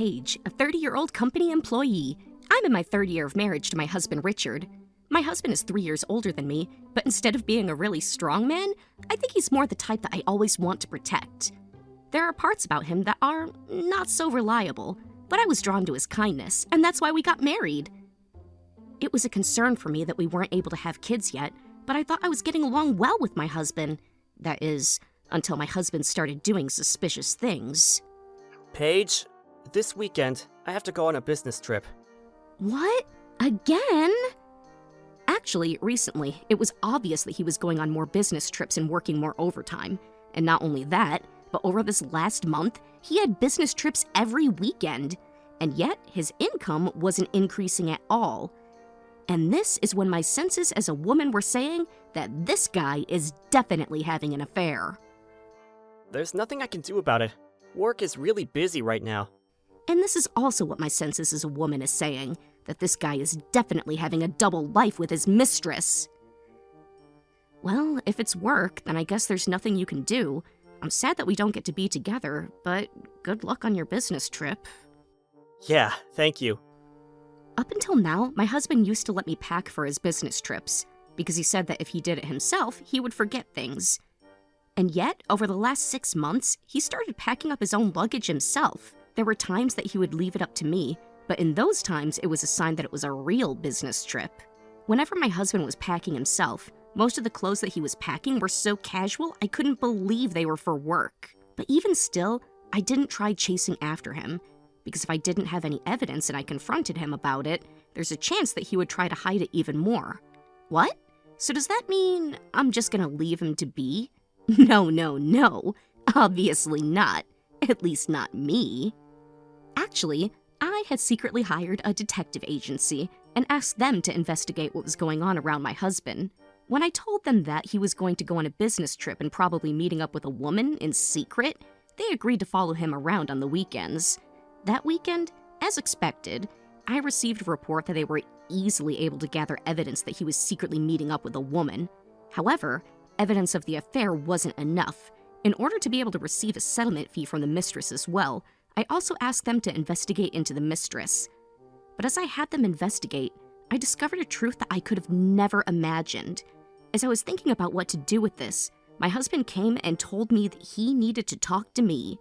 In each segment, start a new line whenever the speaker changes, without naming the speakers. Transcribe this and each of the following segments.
Paige, a 30-year-old company employee. I'm in my third year of marriage to my husband, Richard. My husband is 3 years older than me, but instead of being a really strong man, I think he's more the type that I always want to protect. There are parts about him that are not so reliable, but I was drawn to his kindness, and that's why we got married. It was a concern for me that we weren't able to have kids yet, but I thought I was getting along well with my husband. That is, until my husband started doing suspicious things.
Paige, this weekend, I have to go on a business trip.
What? Again? Actually, recently, it was obvious that he was going on more business trips and working more overtime. And not only that, but over this last month, he had business trips every weekend. And yet, his income wasn't increasing at all. And this is when my senses as a woman were saying that this guy is definitely having an affair.
There's nothing I can do about it. Work is really busy right now.
And this is also what my senses as a woman is saying, that this guy is definitely having a double life with his mistress. Well, if it's work, then I guess there's nothing you can do. I'm sad that we don't get to be together, but good luck on your business trip.
Yeah, thank you.
Up until now, my husband used to let me pack for his business trips, because he said that if he did it himself, he would forget things. And yet, over the last 6 months, he started packing up his own luggage himself. There were times that he would leave it up to me, but in those times, it was a sign that it was a real business trip. Whenever my husband was packing himself, most of the clothes that he was packing were so casual, I couldn't believe they were for work. But even still, I didn't try chasing after him, because if I didn't have any evidence and I confronted him about it, there's a chance that he would try to hide it even more. What? So does that mean I'm just gonna leave him to be? No. Obviously not. At least not me. Actually, I had secretly hired a detective agency and asked them to investigate what was going on around my husband. When I told them that he was going to go on a business trip and probably meeting up with a woman in secret, they agreed to follow him around on the weekends. That weekend, as expected, I received a report that they were easily able to gather evidence that he was secretly meeting up with a woman. However, evidence of the affair wasn't enough. In order to be able to receive a settlement fee from the mistress as well, I also asked them to investigate into the mistress. But as I had them investigate, I discovered a truth that I could have never imagined. As I was thinking about what to do with this, my husband came and told me that he needed to talk to me.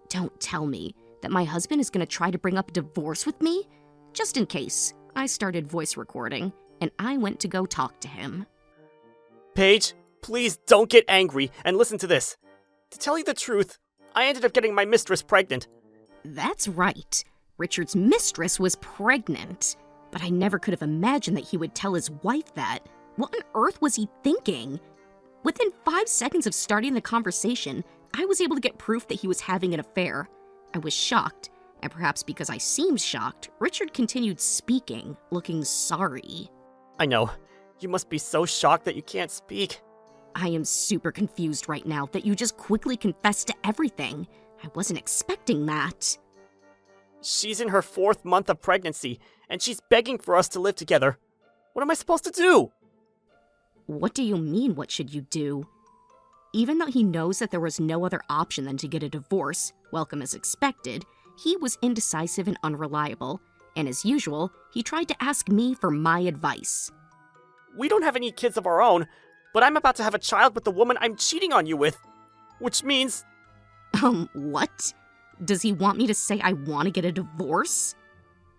Don't tell me that my husband is going to try to bring up a divorce with me? Just in case, I started voice recording, and I went to go talk to him.
Paige, please don't get angry and listen to this. To tell you the truth, I ended up getting my mistress pregnant.
That's right. Richard's mistress was pregnant. But I never could have imagined that he would tell his wife that. What on earth was he thinking? Within 5 seconds of starting the conversation, I was able to get proof that he was having an affair. I was shocked, and perhaps because I seemed shocked, Richard continued speaking, looking sorry.
I know. You must be so shocked that you can't speak.
I am super confused right now that you just quickly confessed to everything. I wasn't expecting that.
She's in her 4th month of pregnancy, and she's begging for us to live together. What am I supposed to do?
What do you mean, what should you do? Even though he knows that there was no other option than to get a divorce, welcome as expected, he was indecisive and unreliable, and as usual, he tried to ask me for my advice.
We don't have any kids of our own, but I'm about to have a child with the woman I'm cheating on you with. Which means...
What? Does he want me to say I want to get a divorce?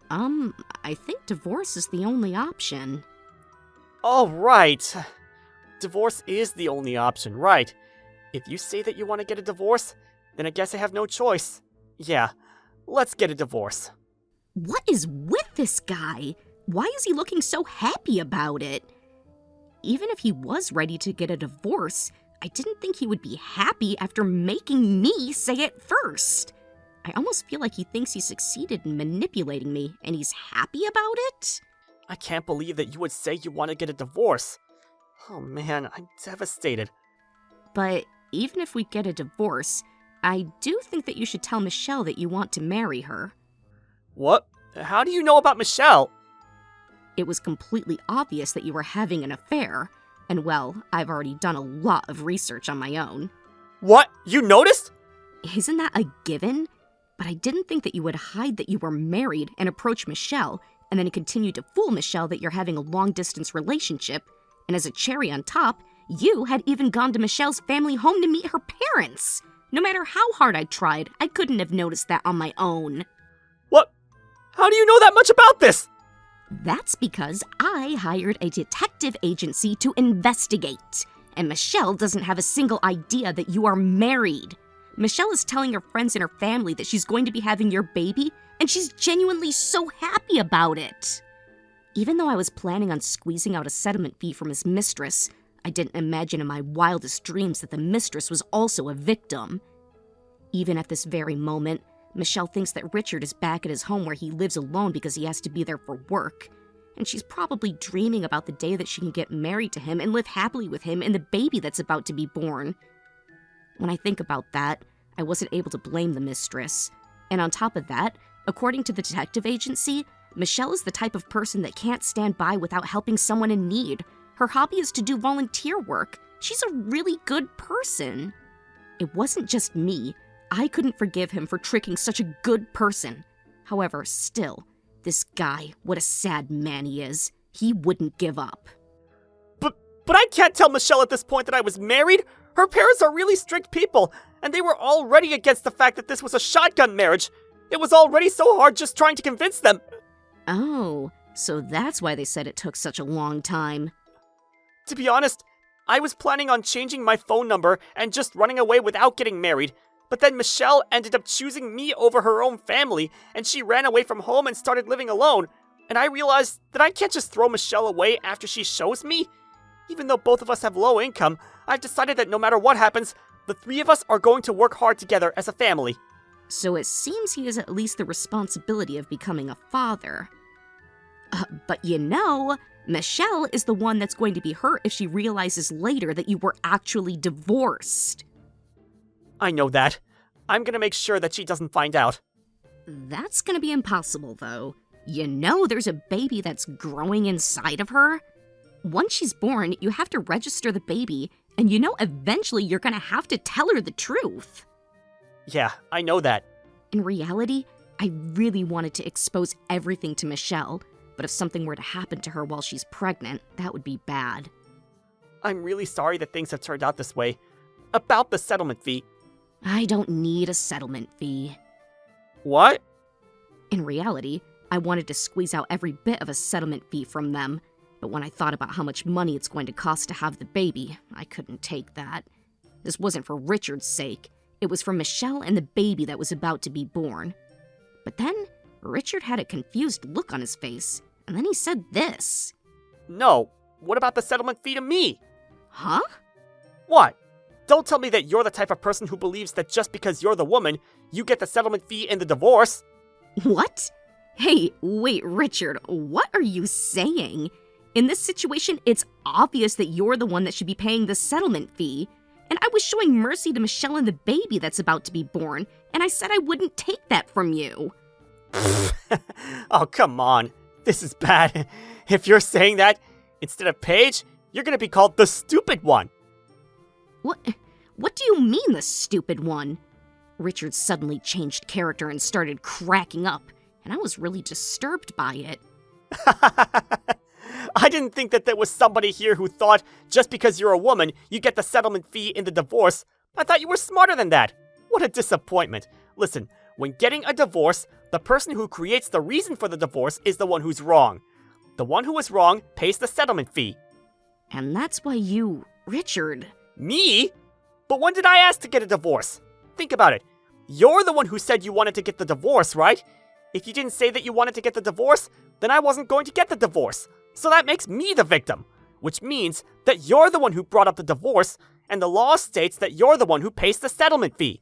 I think divorce is the only option.
Oh, right. Divorce is the only option, right. If you say that you want to get a divorce, then I guess I have no choice. Yeah, let's get a divorce.
What is with this guy? Why is he looking so happy about it? Even if he was ready to get a divorce, I didn't think he would be happy after making me say it first. I almost feel like he thinks he succeeded in manipulating me, and he's happy about it?
I can't believe that you would say you want to get a divorce. Oh man, I'm devastated.
But even if we get a divorce, I do think that you should tell Michelle that you want to marry her.
What? How do you know about Michelle?
It was completely obvious that you were having an affair, and well, I've already done a lot of research on my own.
What? You noticed?
Isn't that a given? But I didn't think that you would hide that you were married and approach Michelle, and then continue to fool Michelle that you're having a long-distance relationship. And as a cherry on top, you had even gone to Michelle's family home to meet her parents. No matter how hard I tried, I couldn't have noticed that on my own.
What? How do you know that much about this?
That's because I hired a detective agency to investigate. And Michelle doesn't have a single idea that you are married. Michelle is telling her friends and her family that she's going to be having your baby, and she's genuinely so happy about it. Even though I was planning on squeezing out a settlement fee from his mistress, I didn't imagine in my wildest dreams that the mistress was also a victim. Even at this very moment, Michelle thinks that Richard is back at his home where he lives alone because he has to be there for work. And she's probably dreaming about the day that she can get married to him and live happily with him and the baby that's about to be born. When I think about that, I wasn't able to blame the mistress. And on top of that, according to the detective agency, Michelle is the type of person that can't stand by without helping someone in need. Her hobby is to do volunteer work. She's a really good person. It wasn't just me. I couldn't forgive him for tricking such a good person. However, still, this guy, what a sad man he is. He wouldn't give up.
But I can't tell Michelle at this point that I was married. Her parents are really strict people, and they were already against the fact that this was a shotgun marriage. It was already so hard just trying to convince them.
Oh, so that's why they said it took such a long time.
To be honest, I was planning on changing my phone number and just running away without getting married. But then Michelle ended up choosing me over her own family, and she ran away from home and started living alone. And I realized that I can't just throw Michelle away after she shows me. Even though both of us have low income, I've decided that no matter what happens, the three of us are going to work hard together as a family.
So it seems he has at least the responsibility of becoming a father. But you know, Michelle is the one that's going to be hurt if she realizes later that you were actually divorced.
I know that. I'm gonna make sure that she doesn't find out.
That's gonna be impossible, though. You know there's a baby that's growing inside of her? Once she's born, you have to register the baby, and you know eventually you're gonna have to tell her the truth.
Yeah, I know that.
In reality, I really wanted to expose everything to Michelle, but if something were to happen to her while she's pregnant, that would be bad.
I'm really sorry that things have turned out this way. About the settlement fee.
I don't need a settlement fee.
What?
In reality, I wanted to squeeze out every bit of a settlement fee from them, but when I thought about how much money it's going to cost to have the baby, I couldn't take that. This wasn't for Richard's sake. It was for Michelle and the baby that was about to be born. But then, Richard had a confused look on his face, and then he said this.
No, what about the settlement fee to me?
Huh?
What? Don't tell me that you're the type of person who believes that just because you're the woman, you get the settlement fee in the divorce.
What? Hey, wait, Richard, what are you saying? In this situation, it's obvious that you're the one that should be paying the settlement fee. And I was showing mercy to Michelle and the baby that's about to be born, and I said I wouldn't take that from you.
Oh, come on. This is bad. If you're saying that, instead of Paige, you're gonna be called the stupid one.
What do you mean, the stupid one? Richard suddenly changed character and started cracking up, and I was really disturbed by it.
I didn't think that there was somebody here who thought just because you're a woman, you get the settlement fee in the divorce. I thought you were smarter than that. What a disappointment. Listen, when getting a divorce, the person who creates the reason for the divorce is the one who's wrong. The one who is wrong pays the settlement fee.
And that's why you, Richard...
Me? But when did I ask to get a divorce? Think about it. You're the one who said you wanted to get the divorce, right? If you didn't say that you wanted to get the divorce, then I wasn't going to get the divorce. So that makes me the victim, which means that you're the one who brought up the divorce, and the law states that you're the one who pays the settlement fee.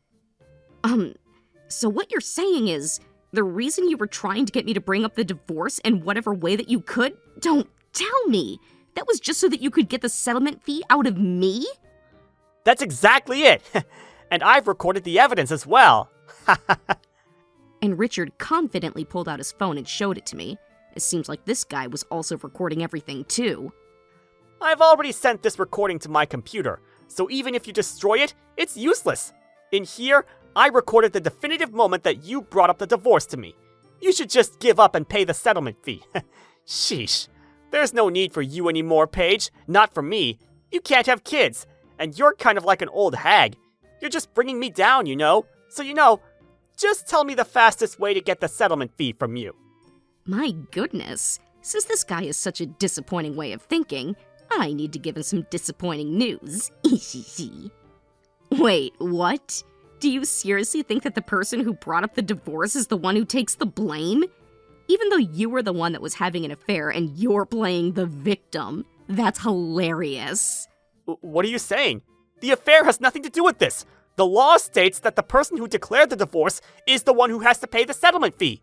So what you're saying is, the reason you were trying to get me to bring up the divorce in whatever way that you could? Don't tell me! That was just so that you could get the settlement fee out of me?
That's exactly it! And I've recorded the evidence as well.
And Richard confidently pulled out his phone and showed it to me. It seems like this guy was also recording everything too.
I've already sent this recording to my computer, so even if you destroy it, it's useless. In here, I recorded the definitive moment that you brought up the divorce to me. You should just give up and pay the settlement fee. Sheesh. There's no need for you anymore, Paige. Not for me. You can't have kids. And you're kind of like an old hag. You're just bringing me down, you know? So, just tell me the fastest way to get the settlement fee from you.
My goodness. Since this guy has such a disappointing way of thinking, I need to give him some disappointing news. Wait, what? Do you seriously think that the person who brought up the divorce is the one who takes the blame? Even though you were the one that was having an affair and you're playing the victim. That's hilarious.
What are you saying? The affair has nothing to do with this. The law states that the person who declared the divorce is the one who has to pay the settlement fee.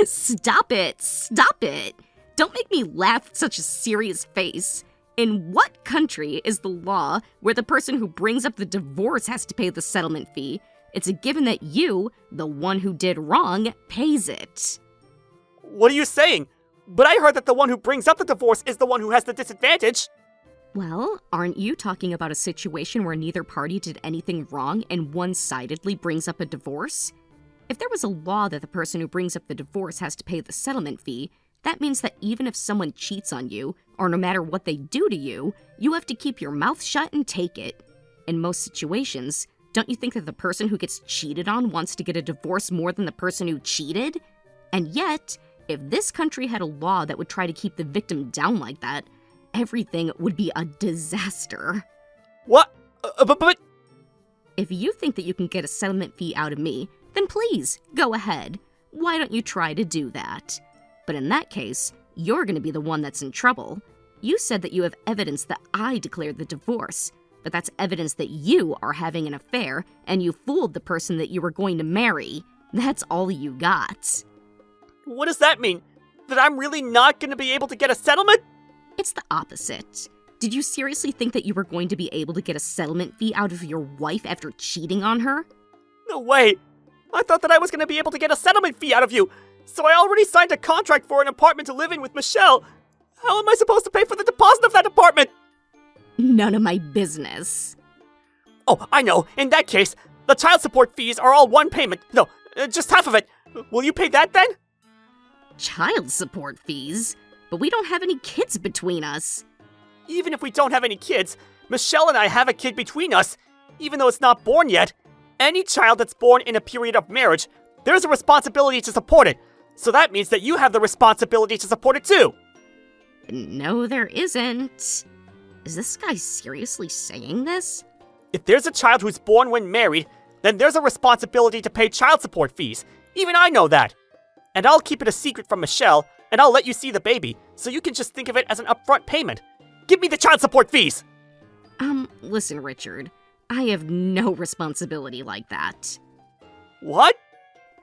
Stop it! Stop it! Don't make me laugh with such a serious face. In what country is the law where the person who brings up the divorce has to pay the settlement fee? It's a given that you, the one who did wrong, pays it.
What are you saying? But I heard that the one who brings up the divorce is the one who has the disadvantage.
Well, aren't you talking about a situation where neither party did anything wrong and one-sidedly brings up a divorce? If there was a law that the person who brings up the divorce has to pay the settlement fee, that means that even if someone cheats on you, or no matter what they do to you, you have to keep your mouth shut and take it. In most situations, don't you think that the person who gets cheated on wants to get a divorce more than the person who cheated? And yet, if this country had a law that would try to keep the victim down like that, everything would be a disaster.
What? But...
If you think that you can get a settlement fee out of me, then please, go ahead. Why don't you try to do that? But in that case, you're going to be the one that's in trouble. You said that you have evidence that I declared the divorce, but that's evidence that you are having an affair and you fooled the person that you were going to marry. That's all you got.
What does that mean? That I'm really not going to be able to get a settlement?
It's the opposite. Did you seriously think that you were going to be able to get a settlement fee out of your wife after cheating on her?
No way! I thought that I was going to be able to get a settlement fee out of you, so I already signed a contract for an apartment to live in with Michelle. How am I supposed to pay for the deposit of that apartment?
None of my business.
Oh, I know. In that case, the child support fees are all one payment. No, just half of it. Will you pay that then?
Child support fees? But we don't have any kids between us.
Even if we don't have any kids, Michelle and I have a kid between us, even though it's not born yet. Any child that's born in a period of marriage, there's a responsibility to support it. So that means that you have the responsibility to support it too.
No, there isn't. Is this guy seriously saying this?
If there's a child who's born when married, then there's a responsibility to pay child support fees. Even I know that. And I'll keep it a secret from Michelle, and I'll let you see the baby, so you can just think of it as an upfront payment. Give me the child support fees!
Listen, Richard. I have no responsibility like that.
What?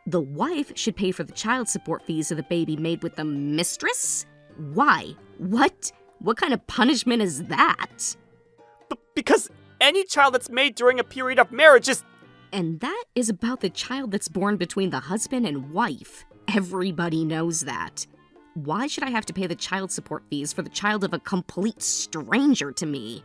The wife should pay for the child support fees of the baby made with the mistress? Why? What? What kind of punishment is that?
Because any child that's made during a period of marriage is...
And that is about the child that's born between the husband and wife. Everybody knows that. Why should I have to pay the child support fees for the child of a complete stranger to me?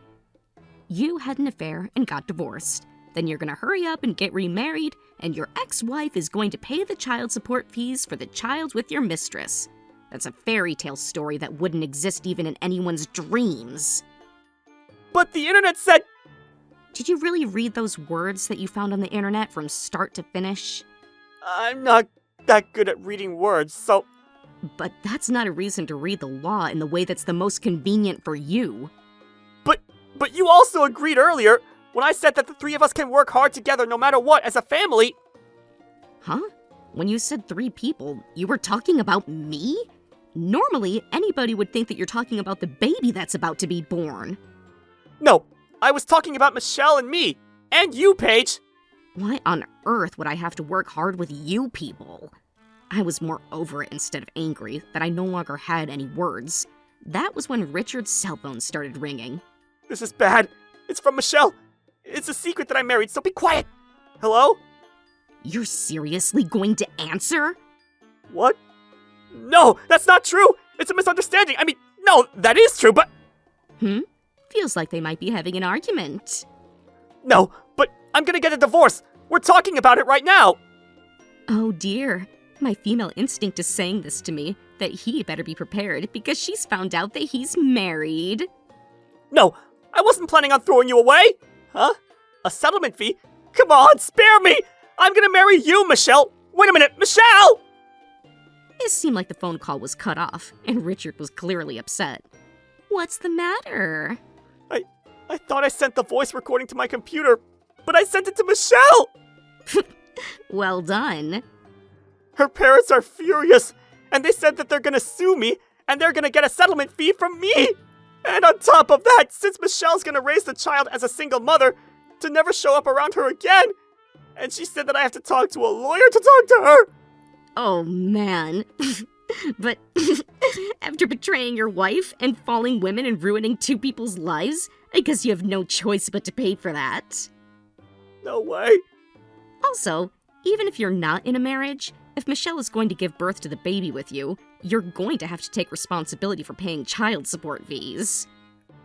You had an affair and got divorced. Then you're gonna hurry up and get remarried, and your ex-wife is going to pay the child support fees for the child with your mistress. That's a fairy tale story that wouldn't exist even in anyone's dreams.
But the internet said...
Did you really read those words that you found on the internet from start to finish?
I'm not that good at reading words, so...
But that's not a reason to read the law in the way that's the most convenient for you.
But you also agreed earlier when I said that the three of us can work hard together no matter what as a family.
Huh? When you said 3 people, you were talking about me? Normally, anybody would think that you're talking about the baby that's about to be born.
No, I was talking about Michelle and me. And you, Paige.
Why on earth would I have to work hard with you people? I was more over it instead of angry that I no longer had any words. That was when Richard's cell phone started ringing.
This is bad. It's from Michelle. It's a secret that I married, so be quiet. Hello?
You're seriously going to answer?
What? No, that's not true. It's a misunderstanding. I mean, no, that is true, but...
Feels like they might be having an argument.
No, but I'm gonna get a divorce! We're talking about it right now!
Oh dear. My female instinct is saying this to me, that he better be prepared because she's found out that he's married.
No, I wasn't planning on throwing you away! Huh? A settlement fee? Come on, spare me! I'm gonna marry you, Michelle! Wait a minute, Michelle!
It seemed like the phone call was cut off, and Richard was clearly upset. What's the matter?
I thought I sent the voice recording to my computer, but I sent it to Michelle!
Well done.
Her parents are furious, and they said that they're gonna sue me, and they're gonna get a settlement fee from me! And on top of that, since Michelle's gonna raise the child as a single mother, to never show up around her again, and she said that I have to talk to a lawyer to talk to her!
Oh man. But after betraying your wife and falling women and ruining two people's lives, I guess you have no choice but to pay for that.
No way.
Also, even if you're not in a marriage, if Michelle is going to give birth to the baby with you, you're going to have to take responsibility for paying child support fees.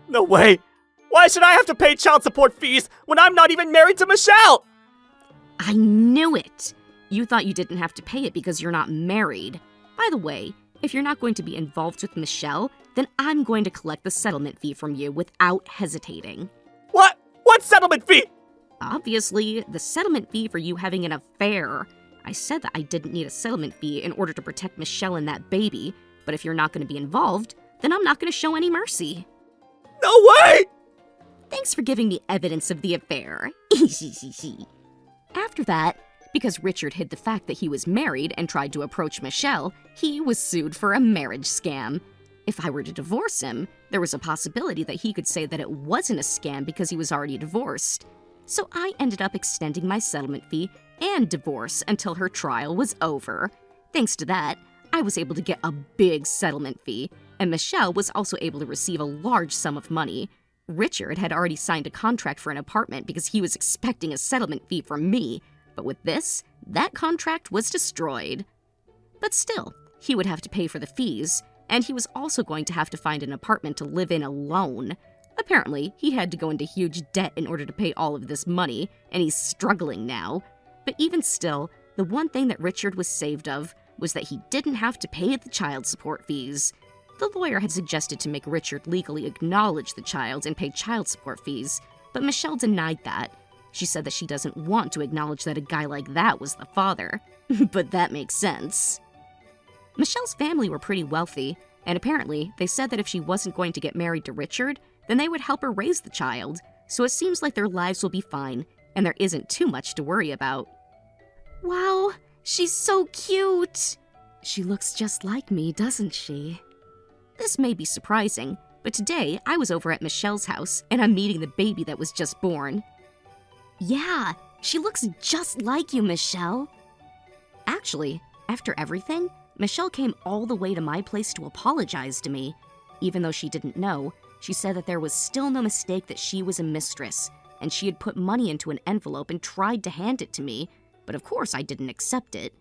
No way. Why should I have to pay child support fees when I'm not even married to Michelle?
I knew it! You thought you didn't have to pay it because you're not married. By the way, if you're not going to be involved with Michelle, then I'm going to collect the settlement fee from you without hesitating.
What? What settlement fee?
Obviously, the settlement fee for you having an affair. I said that I didn't need a settlement fee in order to protect Michelle and that baby, but if you're not going to be involved, then I'm not going to show any mercy.
No way!
Thanks for giving me evidence of the affair. After that, because Richard hid the fact that he was married and tried to approach Michelle, he was sued for a marriage scam. If I were to divorce him, there was a possibility that he could say that it wasn't a scam because he was already divorced. So I ended up extending my settlement fee and divorce until her trial was over. Thanks to that, I was able to get a big settlement fee, and Michelle was also able to receive a large sum of money. Richard had already signed a contract for an apartment because he was expecting a settlement fee from me, but with this, that contract was destroyed. But still, he would have to pay for the fees, and he was also going to have to find an apartment to live in alone. Apparently, he had to go into huge debt in order to pay all of this money, and he's struggling now. But even still, the one thing that Richard was saved of was that he didn't have to pay the child support fees. The lawyer had suggested to make Richard legally acknowledge the child and pay child support fees, but Michelle denied that. She said that she doesn't want to acknowledge that a guy like that was the father. But that makes sense. Michelle's family were pretty wealthy, and apparently they said that if she wasn't going to get married to Richard, then they would help her raise the child, so it seems like their lives will be fine, and there isn't too much to worry about. Wow, she's so cute! She looks just like me, doesn't she? This may be surprising, but today I was over at Michelle's house, and I'm meeting the baby that was just born. Yeah, she looks just like you, Michelle. Actually, after everything, Michelle came all the way to my place to apologize to me. Even though she didn't know, she said that there was still no mistake that she was a mistress, and she had put money into an envelope and tried to hand it to me, but of course I didn't accept it.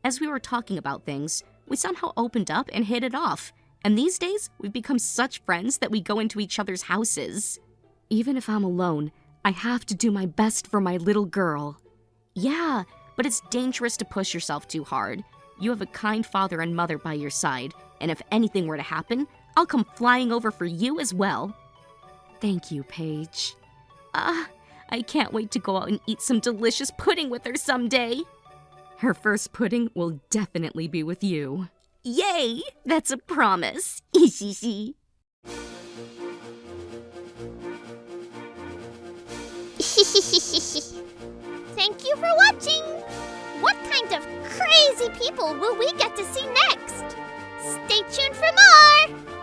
As we were talking about things, we somehow opened up and hit it off, and these days we've become such friends that we go into each other's houses. Even if I'm alone, I have to do my best for my little girl. Yeah, but it's dangerous to push yourself too hard. You have a kind father and mother by your side, and if anything were to happen, I'll come flying over for you as well. Thank you, Paige. I can't wait to go out and eat some delicious pudding with her someday. Her first pudding will definitely be with you. Yay! That's a promise.
Thank you for watching! What kind of crazy people will we get to see next? Stay tuned for more!